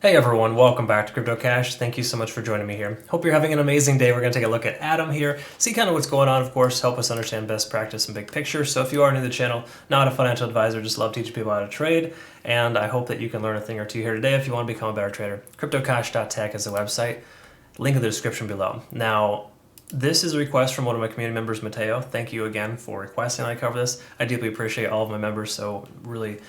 Hey everyone, welcome back to CryptoCache. Thank you so much for joining me here. Hope you're having an amazing day. We're going to take a look at Atom here, see kind of what's going on, of course, help us understand best practice and big picture. So if you are new to the channel, not a financial advisor, just love teaching people how to trade, and I hope that you can learn a thing or two here today if you want to become a better trader. CryptoCache.tech is the website, link in the description below. Now, this is a request from one of my community members, Mateo. Thank you again for requesting I cover this. I deeply appreciate all of my members, so really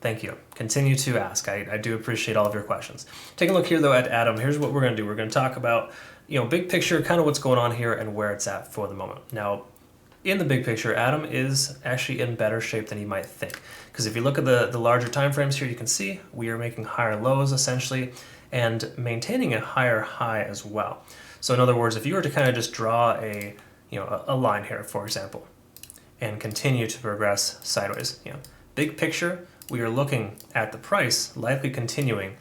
thank you. Continue to ask. I do appreciate all of your questions. Take a look here though at Atom. Here's what we're going to do. We're going to talk about, big picture, kind of what's going on here and where it's at for the moment. Now, in the big picture, Atom is actually in better shape than you might think. Because if you look at the larger time frames here, you can see we are making higher lows essentially and maintaining a higher high as well. So in other words, if you were to kind of just draw a line here, for example, and continue to progress sideways, big picture, we are looking at the price likely continuing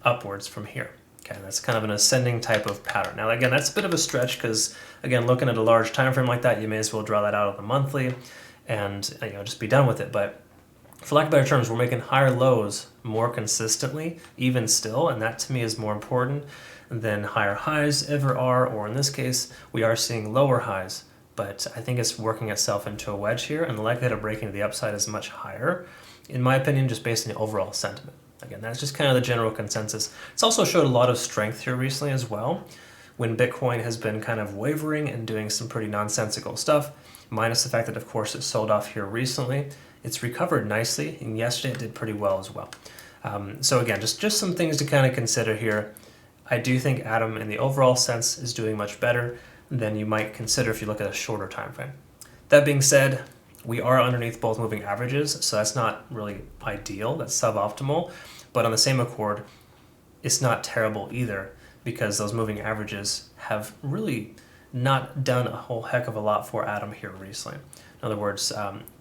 upwards from here. Okay, that's kind of an ascending type of pattern. Now, again, that's a bit of a stretch because, again, looking at a large time frame like that, you may as well draw that out on the monthly and just be done with it. But for lack of better terms, we're making higher lows more consistently, even still, and that to me is more important than higher highs ever are, or in this case, we are seeing lower highs, but I think it's working itself into a wedge here, and the likelihood of breaking to the upside is much higher, in my opinion, just based on the overall sentiment. Again, that's just kind of the general consensus. It's also showed a lot of strength here recently as well, when Bitcoin has been kind of wavering and doing some pretty nonsensical stuff, minus the fact that, of course, it sold off here recently. It's recovered nicely, and yesterday it did pretty well as well. So again, just some things to kind of consider here. I do think Atom, in the overall sense, is doing much better than you might consider if you look at a shorter time frame. That being said, we are underneath both moving averages, so that's not really ideal. That's suboptimal. But on the same accord, it's not terrible either, because those moving averages have really not done a whole heck of a lot for Atom here recently. In other words,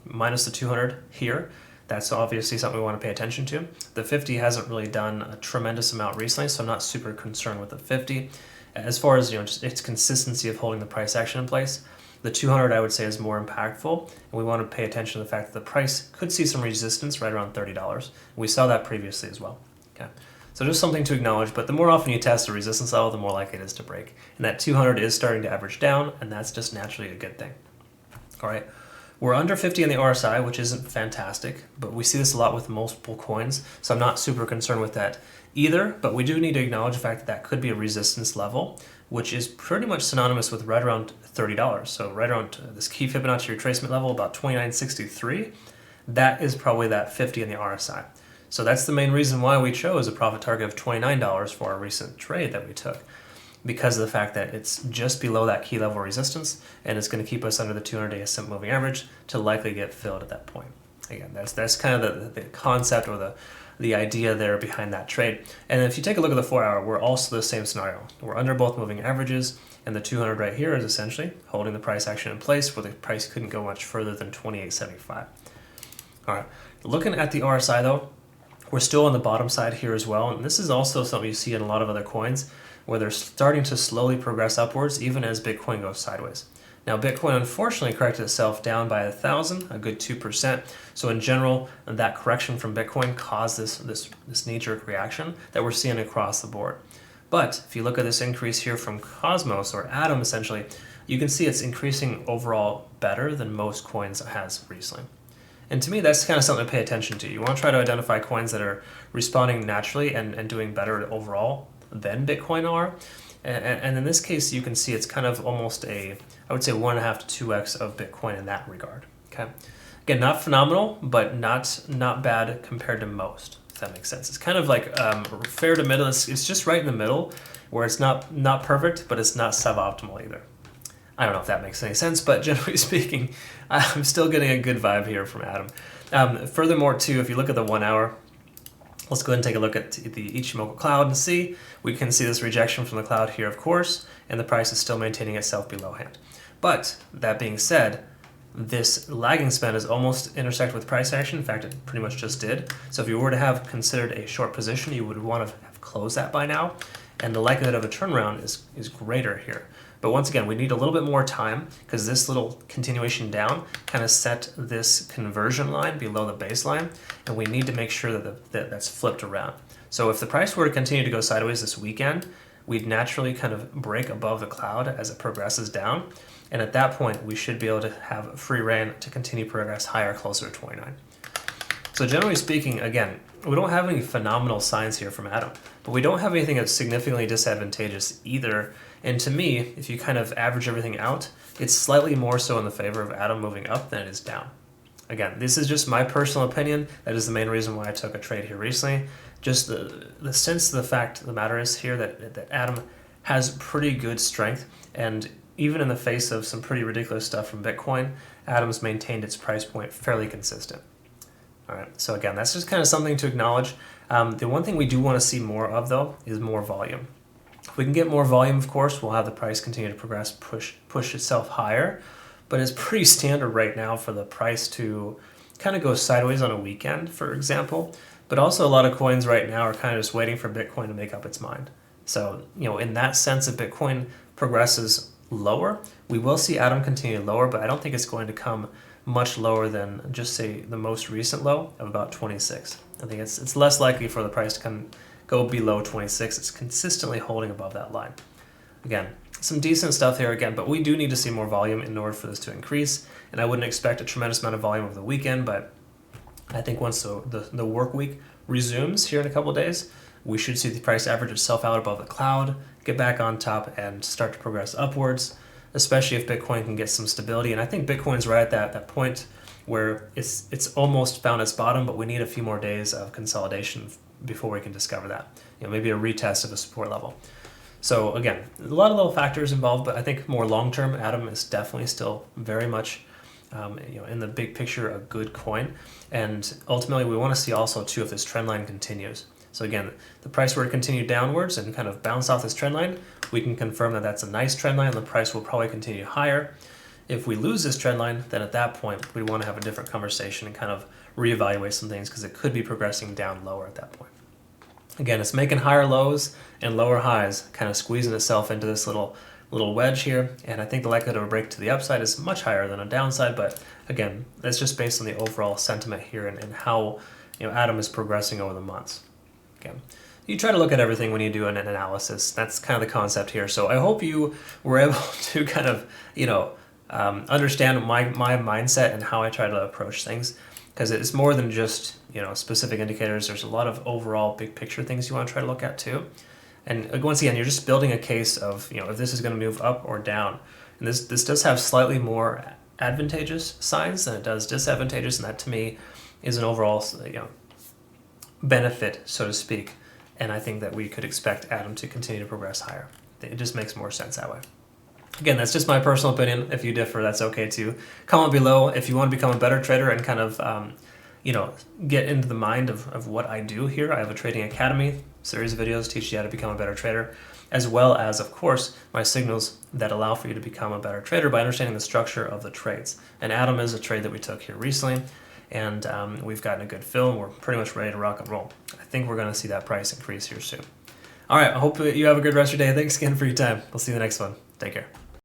minus the 200 here, that's obviously something we want to pay attention to. The 50 hasn't really done a tremendous amount recently, so I'm not super concerned with the 50. As far as just its consistency of holding the price action in place, the 200 I would say is more impactful, and we want to pay attention to the fact that the price could see some resistance right around $30. We saw that previously as well. Okay, so just something to acknowledge, but the more often you test a resistance level, the more likely it is to break. And that 200 is starting to average down, and that's just naturally a good thing. All right. We're under 50 on the RSI, which isn't fantastic, but we see this a lot with multiple coins, so I'm not super concerned with that either, but we do need to acknowledge the fact that that could be a resistance level, which is pretty much synonymous with right around $30. So right around this key Fibonacci retracement level, about 29.63, that is probably that 50 on the RSI. So that's the main reason why we chose a profit target of $29 for our recent trade that we took, because of the fact that it's just below that key level resistance, and it's going to keep us under the 200-day simple moving average to likely get filled at that point. Again, that's kind of the concept or the idea there behind that trade. And if you take a look at the 4-hour, we're also the same scenario. We're under both moving averages, and the 200 right here is essentially holding the price action in place where the price couldn't go much further than 28.75. All right, looking at the RSI though, we're still on the bottom side here as well, and this is also something you see in a lot of other coins, where they're starting to slowly progress upwards even as Bitcoin goes sideways. Now, Bitcoin unfortunately corrected itself down by 1,000, a good 2%. So in general, that correction from Bitcoin caused this knee-jerk reaction that we're seeing across the board. But if you look at this increase here from Cosmos, or Atom essentially, you can see it's increasing overall better than most coins has recently. And to me, that's kind of something to pay attention to. You want to try to identify coins that are responding naturally and doing better overall than Bitcoin are. And in this case, you can see it's kind of almost I would say 1.5 to 2x of Bitcoin in that regard. Okay, again, not phenomenal, but not bad compared to most, if that makes sense. It's kind of like fair to middle. It's just right in the middle, where it's not perfect, but it's not suboptimal either. I don't know if that makes any sense, but generally speaking, I'm still getting a good vibe here from Atom. Furthermore, too, if you look at the 1 hour, let's go ahead and take a look at the Ichimoku cloud and see. We can see this rejection from the cloud here, of course, and the price is still maintaining itself below hand. But that being said, this lagging span is almost intersected with price action. In fact, it pretty much just did. So if you were to have considered a short position, you would want to have closed that by now, and the likelihood of a turnaround is greater here. But once again, we need a little bit more time because this little continuation down kind of set this conversion line below the baseline, and we need to make sure that that's flipped around. So if the price were to continue to go sideways this weekend, we'd naturally kind of break above the cloud as it progresses down. And at that point, we should be able to have free reign to continue progress higher, closer to 29. So generally speaking, again, we don't have any phenomenal signs here from Atom, but we don't have anything that's significantly disadvantageous either. And to me, if you kind of average everything out, it's slightly more so in the favor of Atom moving up than it is down. Again, this is just my personal opinion. That is the main reason why I took a trade here recently. Just the sense of the fact of the matter is here that Atom has pretty good strength, and even in the face of some pretty ridiculous stuff from Bitcoin, Atom's maintained its price point fairly consistent. All right, so again, that's just kind of something to acknowledge. The one thing we do want to see more of, though, is more volume. If we can get more volume, of course, we'll have the price continue to progress, push itself higher. But it's pretty standard right now for the price to kind of go sideways on a weekend, for example. But also a lot of coins right now are kind of just waiting for Bitcoin to make up its mind. So, in that sense, if Bitcoin progresses lower, we will see Atom continue lower, but I don't think it's going to come much lower than just say the most recent low of about 26. I think it's less likely for the price to go below 26. It's consistently holding above that line. Again, some decent stuff here again, but we do need to see more volume in order for this to increase. And I wouldn't expect a tremendous amount of volume over the weekend, but I think once the work week resumes here in a couple of days, we should see the price average itself out above the cloud, get back on top, and start to progress upwards, especially if Bitcoin can get some stability. And I think Bitcoin's right at that point where it's almost found its bottom, but we need a few more days of consolidation before we can discover that. Maybe a retest of a support level. So again, a lot of little factors involved, but I think more long-term, Atom is definitely still very much, in the big picture, a good coin. And ultimately, we want to see also too if this trend line continues. So again, the price were to continue downwards and kind of bounce off this trend line, we can confirm that that's a nice trend line and the price will probably continue higher. If we lose this trend line, then at that point, we want to have a different conversation and kind of reevaluate some things because it could be progressing down lower at that point. Again, it's making higher lows and lower highs, kind of squeezing itself into this little wedge here. And I think the likelihood of a break to the upside is much higher than a downside. But again, that's just based on the overall sentiment here and how Atom is progressing over the months. Again, you try to look at everything when you do an analysis. That's kind of the concept here. So I hope you were able to kind of understand my mindset and how I try to approach things. Because it's more than just specific indicators. There's a lot of overall big picture things you want to try to look at too. And once again, you're just building a case of if this is going to move up or down. And this does have slightly more advantageous signs than it does disadvantageous, and that to me is an overall benefit, so to speak. And I think that we could expect Atom to continue to progress higher. It just makes more sense that way. Again, that's just my personal opinion. If you differ, that's okay too. Comment below if you want to become a better trader and kind of, get into the mind of what I do here. I have a trading academy, series of videos teach you how to become a better trader, as well as, of course, my signals that allow for you to become a better trader by understanding the structure of the trades. And Atom is a trade that we took here recently, and we've gotten a good fill, and we're pretty much ready to rock and roll. I think we're going to see that price increase here soon. All right, I hope you have a good rest of your day. Thanks again for your time. We'll see you in the next one. Take care.